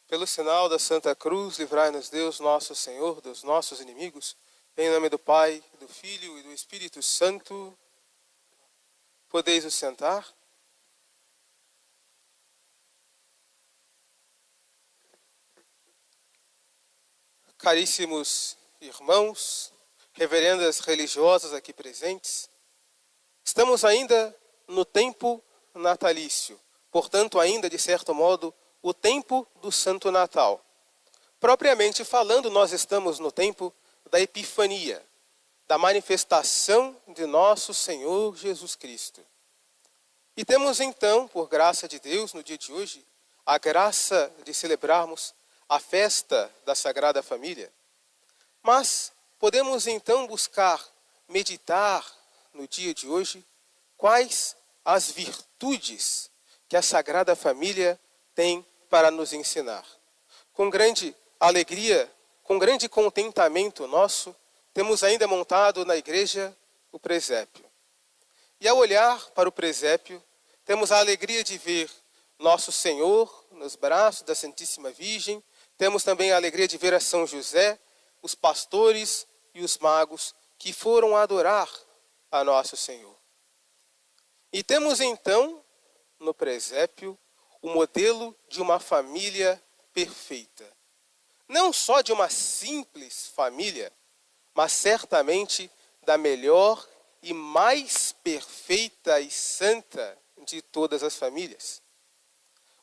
Pelo sinal da Santa Cruz, livrai-nos Deus, nosso Senhor, dos nossos inimigos. Em nome do Pai, do Filho e do Espírito Santo. Podeis vos sentar. Caríssimos irmãos, reverendas religiosas aqui presentes, estamos ainda no tempo natalício, portanto ainda, de certo modo, o tempo do Santo Natal. Propriamente falando, nós estamos no tempo da Epifania, da manifestação de nosso Senhor Jesus Cristo. E temos então, por graça de Deus, no dia de hoje, a graça de celebrarmos a festa da Sagrada Família. Mas podemos então buscar, meditar no dia de hoje, quais as virtudes que a Sagrada Família tem para nos ensinar. Com grande alegria, com grande contentamento nosso, temos ainda montado na igreja o presépio. E ao olhar para o presépio, temos a alegria de ver nosso Senhor nos braços da Santíssima Virgem, temos também a alegria de ver a São José, os pastores e os magos que foram adorar a nosso Senhor. E temos então, no presépio, o modelo de uma família perfeita. Não só de uma simples família, mas certamente da melhor e mais perfeita e santa de todas as famílias.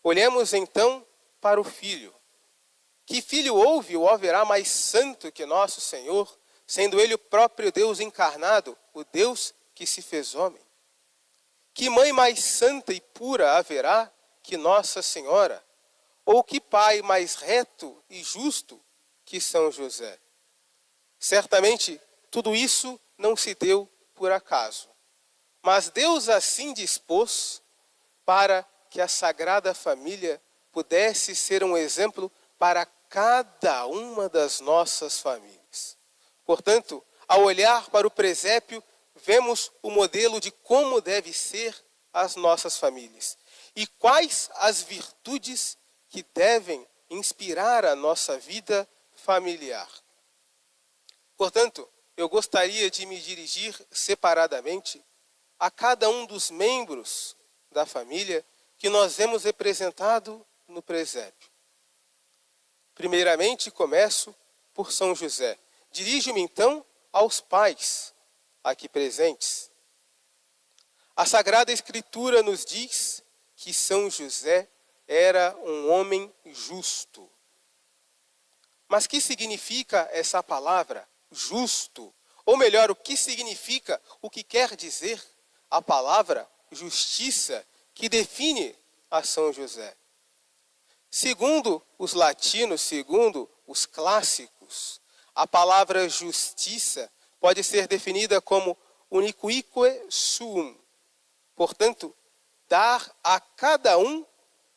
Olhemos então para o Filho. Que filho houve ou haverá mais santo que nosso Senhor, sendo ele o próprio Deus encarnado, o Deus que se fez homem? Que mãe mais santa e pura haverá que Nossa Senhora? Ou que pai mais reto e justo que São José? Certamente, tudo isso não se deu por acaso. Mas Deus assim dispôs para que a Sagrada Família pudesse ser um exemplo para cada uma das nossas famílias. Portanto, ao olhar para o presépio, vemos o modelo de como deve ser as nossas famílias e quais as virtudes que devem inspirar a nossa vida familiar. Portanto, eu gostaria de me dirigir separadamente a cada um dos membros da família que nós vemos representado no presépio. Primeiramente, começo por São José. Dirijo-me então aos pais aqui presentes. A Sagrada Escritura nos diz que São José era um homem justo. Mas que significa essa palavra justo? Ou melhor, o que significa, o que quer dizer a palavra justiça que define a São José? Segundo os latinos, segundo os clássicos, a palavra justiça pode ser definida como unicuique suum. Portanto, dar a cada um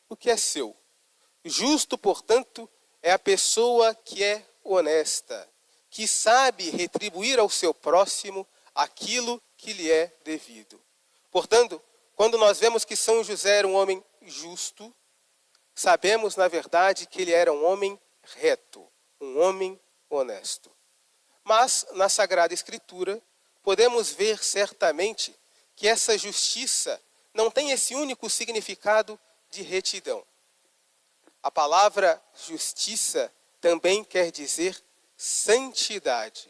o que é seu. Justo, portanto, é a pessoa que é honesta, que sabe retribuir ao seu próximo aquilo que lhe é devido. Portanto, quando nós vemos que São José era um homem justo, sabemos, na verdade, que ele era um homem reto, um homem honesto. Mas, na Sagrada Escritura, podemos ver certamente que essa justiça não tem esse único significado de retidão. A palavra justiça também quer dizer santidade.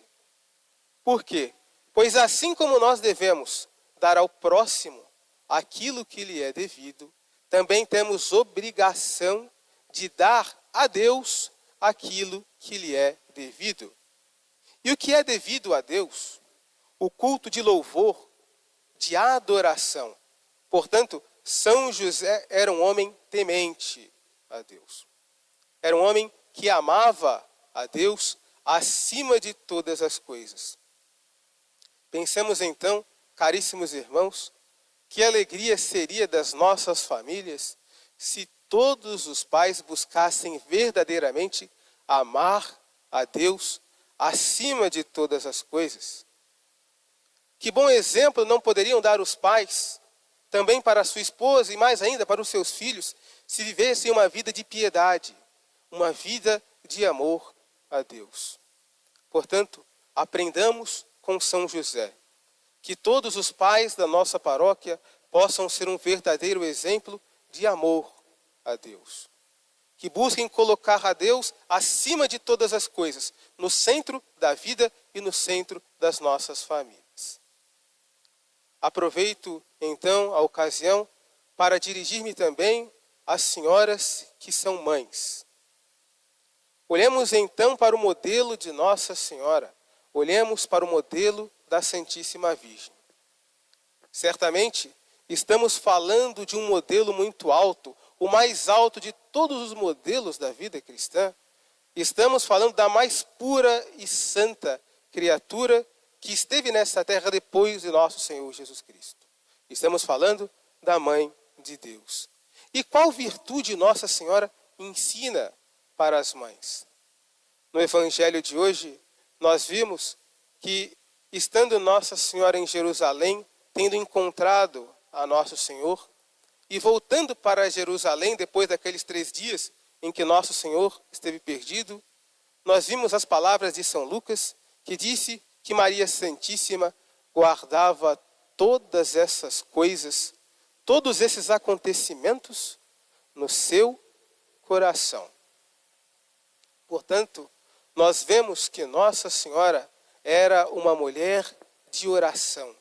Por quê? Pois assim como nós devemos dar ao próximo aquilo que lhe é devido, também temos obrigação de dar a Deus aquilo que lhe é devido. E o que é devido a Deus? O culto de louvor, de adoração. Portanto, São José era um homem temente a Deus. Era um homem que amava a Deus acima de todas as coisas. Pensemos então, caríssimos irmãos, que alegria seria das nossas famílias se todos os pais buscassem verdadeiramente amar a Deus acima de todas as coisas. Que bom exemplo não poderiam dar os pais também para a sua esposa e mais ainda para os seus filhos se vivessem uma vida de piedade, uma vida de amor a Deus. Portanto, aprendamos com São José, que todos os pais da nossa paróquia possam ser um verdadeiro exemplo de amor a Deus. Que busquem colocar a Deus acima de todas as coisas, no centro da vida e no centro das nossas famílias. Aproveito, então, a ocasião para dirigir-me também às senhoras que são mães. Olhemos, então, para o modelo de Nossa Senhora. Olhemos para o modelo da Santíssima Virgem. Certamente, estamos falando de um modelo muito alto, o mais alto de todos os modelos da vida cristã. Estamos falando da mais pura e santa criatura que esteve nesta terra depois de nosso Senhor Jesus Cristo. Estamos falando da Mãe de Deus. E qual virtude Nossa Senhora ensina para as mães? No Evangelho de hoje, nós vimos que, estando Nossa Senhora em Jerusalém, tendo encontrado a Nosso Senhor, e voltando para Jerusalém, depois daqueles 3 dias em que Nosso Senhor esteve perdido, nós vimos as palavras de São Lucas, que disse que Maria Santíssima guardava todas essas coisas, todos esses acontecimentos no seu coração. Portanto, nós vemos que Nossa Senhora era uma mulher de oração,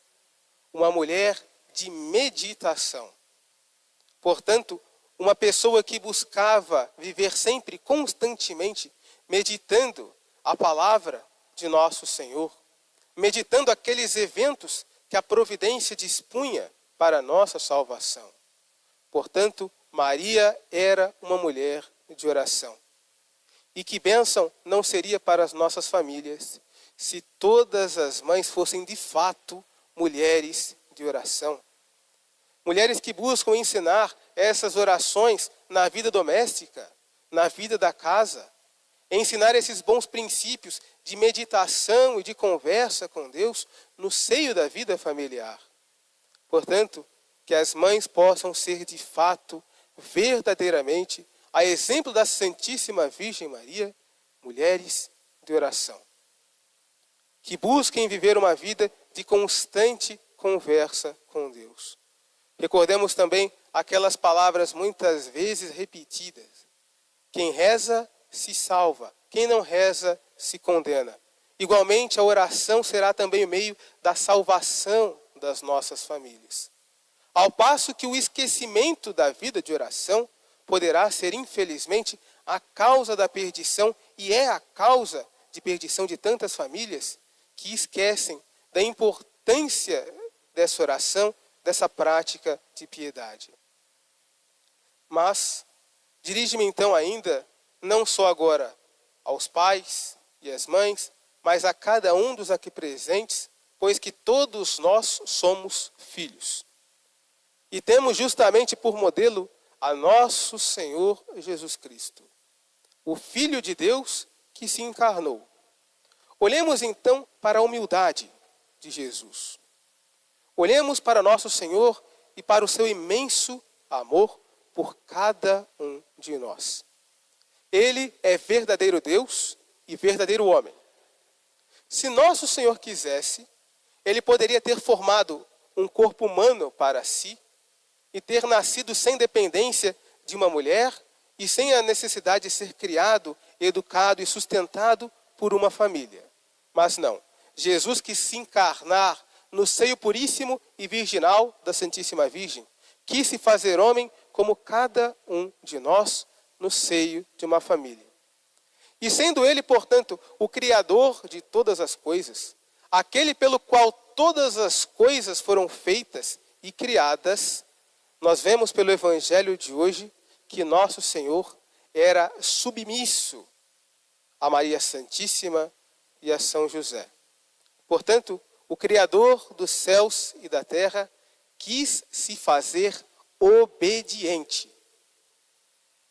uma mulher de meditação. Portanto, uma pessoa que buscava viver sempre, constantemente, meditando a palavra de nosso Senhor, meditando aqueles eventos que a providência dispunha para a nossa salvação. Portanto, Maria era uma mulher de oração. E que bênção não seria para as nossas famílias se todas as mães fossem de fato mulheres de oração. Mulheres que buscam ensinar essas orações na vida doméstica, na vida da casa, ensinar esses bons princípios de meditação e de conversa com Deus no seio da vida familiar. Portanto, que as mães possam ser de fato, verdadeiramente, a exemplo da Santíssima Virgem Maria, mulheres de oração. Que busquem viver uma vida de constante conversa com Deus. Recordemos também aquelas palavras muitas vezes repetidas. Quem reza, se salva. Quem não reza, se condena. Igualmente, a oração será também o meio da salvação das nossas famílias. Ao passo que o esquecimento da vida de oração poderá ser, infelizmente, a causa da perdição, e é a causa de perdição de tantas famílias que esquecem da importância dessa oração, dessa prática de piedade. Mas, dirige-me então ainda, não só agora aos pais e às mães, mas a cada um dos aqui presentes, pois que todos nós somos filhos. E temos justamente por modelo a nosso Senhor Jesus Cristo, o Filho de Deus que se encarnou. Olhemos então para a humildade de Jesus. Olhemos para nosso Senhor e para o seu imenso amor por cada um de nós. Ele é verdadeiro Deus e verdadeiro homem. Se nosso Senhor quisesse, ele poderia ter formado um corpo humano para si e ter nascido sem dependência de uma mulher e sem a necessidade de ser criado, educado e sustentado por uma família. Mas não. Jesus quis se encarnar no seio puríssimo e virginal da Santíssima Virgem. Quis se fazer homem como cada um de nós no seio de uma família. E sendo ele, portanto, o Criador de todas as coisas, aquele pelo qual todas as coisas foram feitas e criadas, nós vemos pelo Evangelho de hoje que nosso Senhor era submisso a Maria Santíssima e a São José. Portanto, o Criador dos céus e da terra quis se fazer obediente.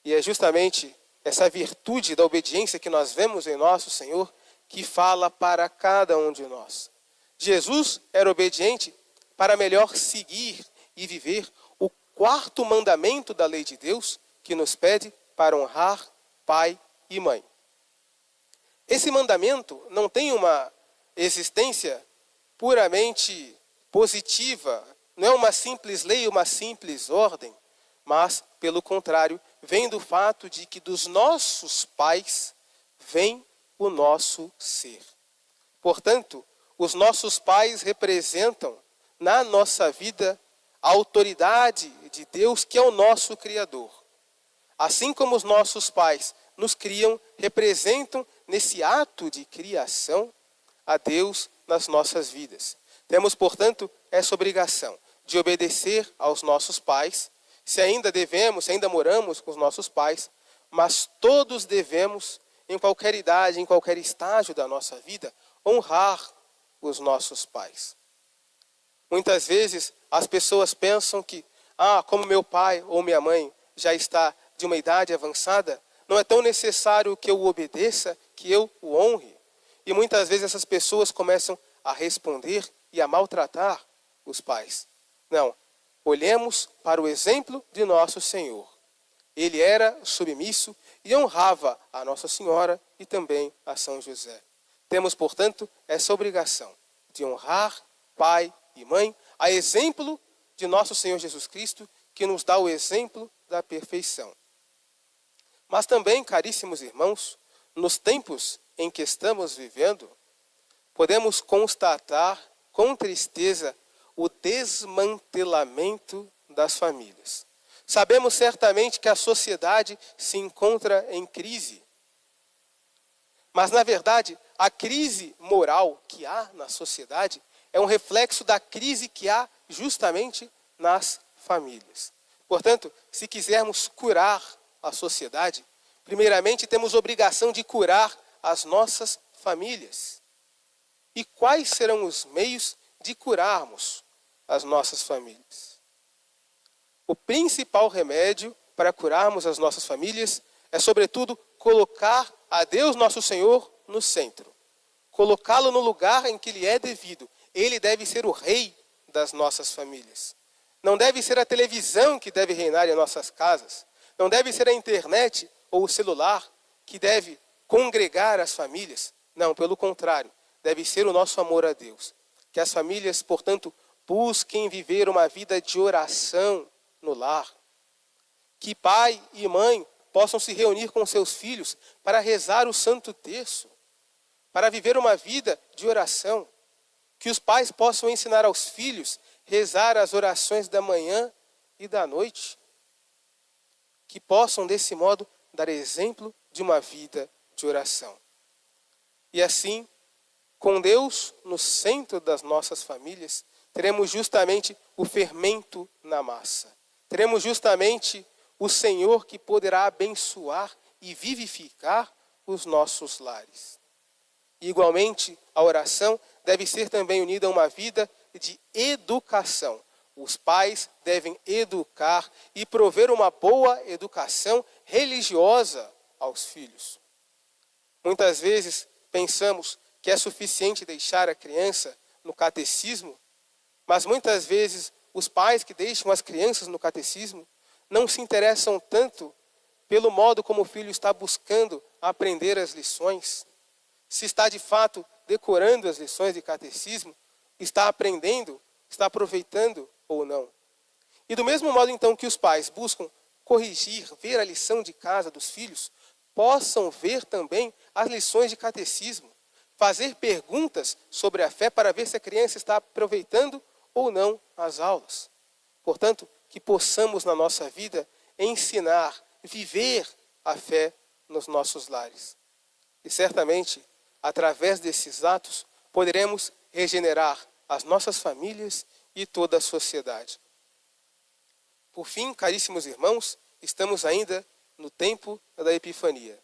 E é justamente essa virtude da obediência que nós vemos em nosso Senhor que fala para cada um de nós. Jesus era obediente para melhor seguir e viver o 4º mandamento da lei de Deus, que nos pede para honrar pai e mãe. Esse mandamento não tem uma existência puramente positiva, não é uma simples lei, uma simples ordem, mas, pelo contrário, vem do fato de que dos nossos pais vem o nosso ser. Portanto, os nossos pais representam na nossa vida a autoridade de Deus, que é o nosso Criador. Assim como os nossos pais nos criam, representam nesse ato de criação a Deus nas nossas vidas. Temos, portanto, essa obrigação de obedecer aos nossos pais, se ainda moramos com os nossos pais, mas todos devemos, em qualquer idade, em qualquer estágio da nossa vida, honrar os nossos pais. Muitas vezes as pessoas pensam que, como meu pai ou minha mãe já está de uma idade avançada, não é tão necessário que eu o obedeça, que eu o honre. E muitas vezes essas pessoas começam a responder e a maltratar os pais. Não, olhemos para o exemplo de nosso Senhor. Ele era submisso e honrava a Nossa Senhora e também a São José. Temos, portanto, essa obrigação de honrar pai e mãe, a exemplo de nosso Senhor Jesus Cristo, que nos dá o exemplo da perfeição. Mas também, caríssimos irmãos, nos tempos em que estamos vivendo, podemos constatar com tristeza o desmantelamento das famílias. Sabemos certamente que a sociedade se encontra em crise. Mas, na verdade, a crise moral que há na sociedade é um reflexo da crise que há justamente nas famílias. Portanto, se quisermos curar a sociedade, primeiramente temos obrigação de curar as nossas famílias. E quais serão os meios de curarmos as nossas famílias? O principal remédio para curarmos as nossas famílias é, sobretudo, colocar a Deus nosso Senhor no centro. Colocá-lo no lugar em que lhe é devido. Ele deve ser o rei das nossas famílias. Não deve ser a televisão que deve reinar em nossas casas. Não deve ser a internet ou o celular que deve congregar as famílias. Não, pelo contrário, deve ser o nosso amor a Deus. Que as famílias, portanto, busquem viver uma vida de oração no lar. Que pai e mãe possam se reunir com seus filhos para rezar o Santo Terço, para viver uma vida de oração. Que os pais possam ensinar aos filhos rezar as orações da manhã e da noite. Que possam, desse modo, dar exemplo de uma vida de oração. E assim, com Deus no centro das nossas famílias, teremos justamente o fermento na massa. Teremos justamente o Senhor que poderá abençoar e vivificar os nossos lares. E, igualmente, a oração deve ser também unida a uma vida de educação. Os pais devem educar e prover uma boa educação religiosa aos filhos. Muitas vezes pensamos que é suficiente deixar a criança no catecismo, mas muitas vezes os pais que deixam as crianças no catecismo não se interessam tanto pelo modo como o filho está buscando aprender as lições, se está de fato decorando as lições de catecismo, está aprendendo, está aproveitando ou não. E do mesmo modo então que os pais buscam corrigir, ver a lição de casa dos filhos, possam ver também as lições de catecismo, fazer perguntas sobre a fé para ver se a criança está aproveitando ou não as aulas. Portanto, que possamos na nossa vida ensinar, viver a fé nos nossos lares. E certamente, através desses atos, poderemos regenerar as nossas famílias e toda a sociedade. Por fim, caríssimos irmãos, estamos ainda no tempo da Epifania.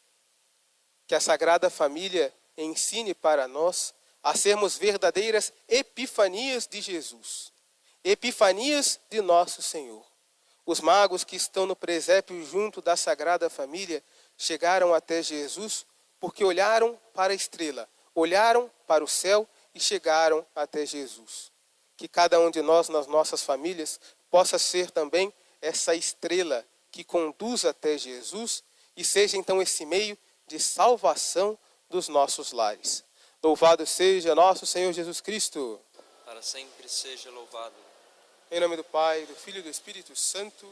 Que a Sagrada Família ensine para nós a sermos verdadeiras epifanias de Jesus, epifanias de nosso Senhor. Os magos que estão no presépio junto da Sagrada Família chegaram até Jesus porque olharam para a estrela, olharam para o céu e chegaram até Jesus. Que cada um de nós, nas nossas famílias, possa ser também essa estrela que conduz até Jesus e seja então esse meio de salvação dos nossos lares. Louvado seja nosso Senhor Jesus Cristo. Para sempre seja louvado. Em nome do Pai, do Filho e do Espírito Santo.